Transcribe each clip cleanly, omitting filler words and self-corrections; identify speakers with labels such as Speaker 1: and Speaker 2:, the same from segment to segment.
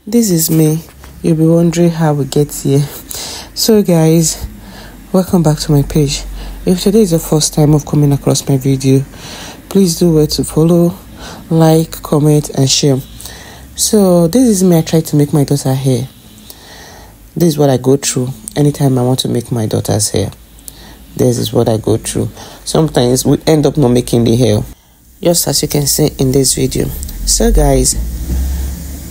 Speaker 1: This is me. You'll be wondering how we get here. So guys, welcome back to my page. If today is the first time of coming across my video, please do well to follow, like, comment and share. So this is me. I try to make my daughter hair. This is what I go through anytime I want to make my daughter's hair. This is what I go through. Sometimes we end up not making the hair, just as you can see in this video. So guys,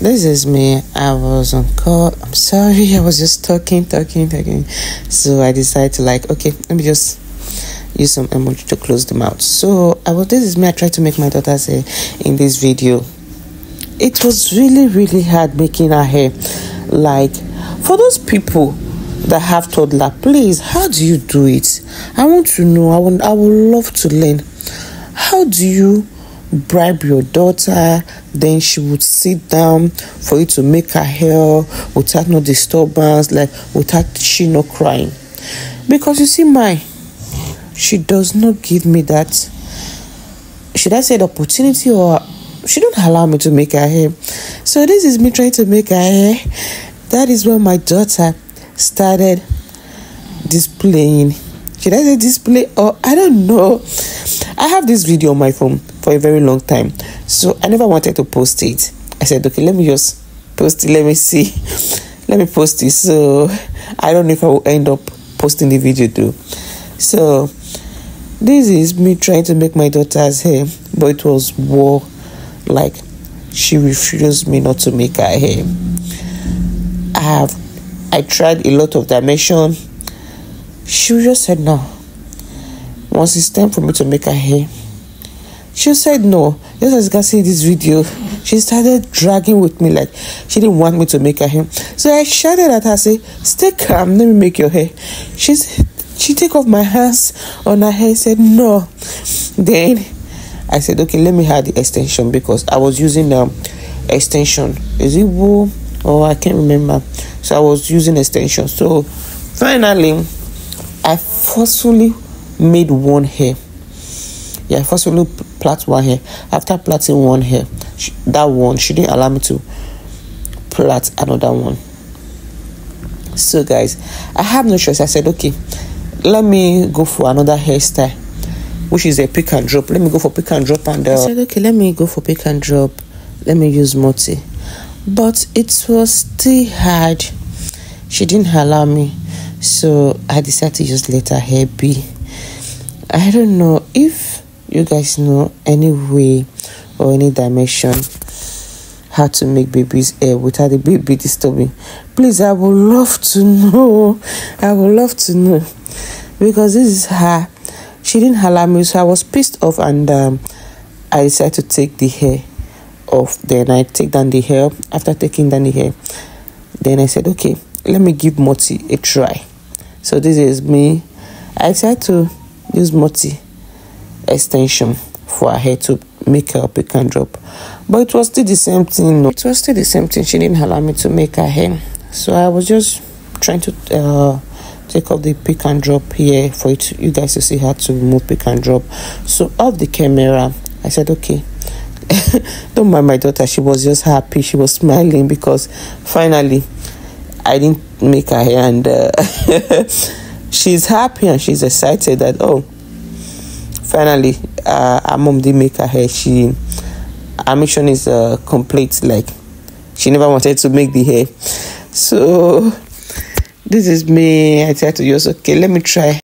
Speaker 1: this is me. I was on call. I'm sorry, I was just talking. So I decided to okay, let me just use some emoji to close the mouth. So this is me. I tried to make my daughter's hair in this video. It was really hard making her hair. For those people that have toddler, please, how do you do it? I want to know. I would love to learn. How do you bribe your daughter, then she would sit down for you to make her hair without no disturbance, without she not crying? Because you see, she does not give me that, should I say, the opportunity, or she don't allow me to make her hair. So this is me trying to make her hair. That is when my daughter started displaying. Should I say display, or I don't know. I have this video on my phone for a very long time, so I never wanted to post it. I said, okay, let me just post it. Let me see. Let me post it. So I don't know if I will end up posting the video though. So this is me trying to make my daughter's hair, but it was war. She refused me not to make her hair. I tried a lot of dimension. She just said no. Once it's time for me to make her hair, she said no. Just as you can see in this video, she started dragging with me she didn't want me to make her hair. So I shouted at her, say, stay calm, let me make your hair. She took off my hands on her hair, said no. Then I said, okay, let me have the extension, because I was using extension. Is it wool? Oh, I can't remember. So I was using extension. So finally, I forcefully made one hair. Yeah, I forcefully plait one hair. After plaiting one hair, she didn't allow me to plait another one. So guys, I have no choice. I said, okay, let me go for another hairstyle, which is a pick and drop. Let me go for pick and drop. And I said, okay, let me go for pick and drop. Let me use multi. But it was still hard. She didn't allow me. So I decided to just let her hair be. I don't know if you guys know any way or any dimension how to make baby's hair without the baby disturbing. Please, I would love to know. I would love to know. Because this is her. She didn't allow me, so I was pissed off, and I decided to take the hair off. Then I take down the hair. After taking down the hair, then I said, okay, let me give multi a try. So this is me. I decided to use multi extension for her hair to make her pick and drop, but it was still the same thing. It was still the same thing. She didn't allow me to make her hair, so I was just trying to take off the pick and drop here for you guys to see how to remove pick and drop. So off the camera, I said, okay, don't mind my daughter. She was just happy. She was smiling because finally I didn't make her hair, and she's happy and she's excited that, oh, finally her mom didn't make her hair. Her mission is complete. She never wanted to make the hair. So this is me. I tried to just, okay, let me try.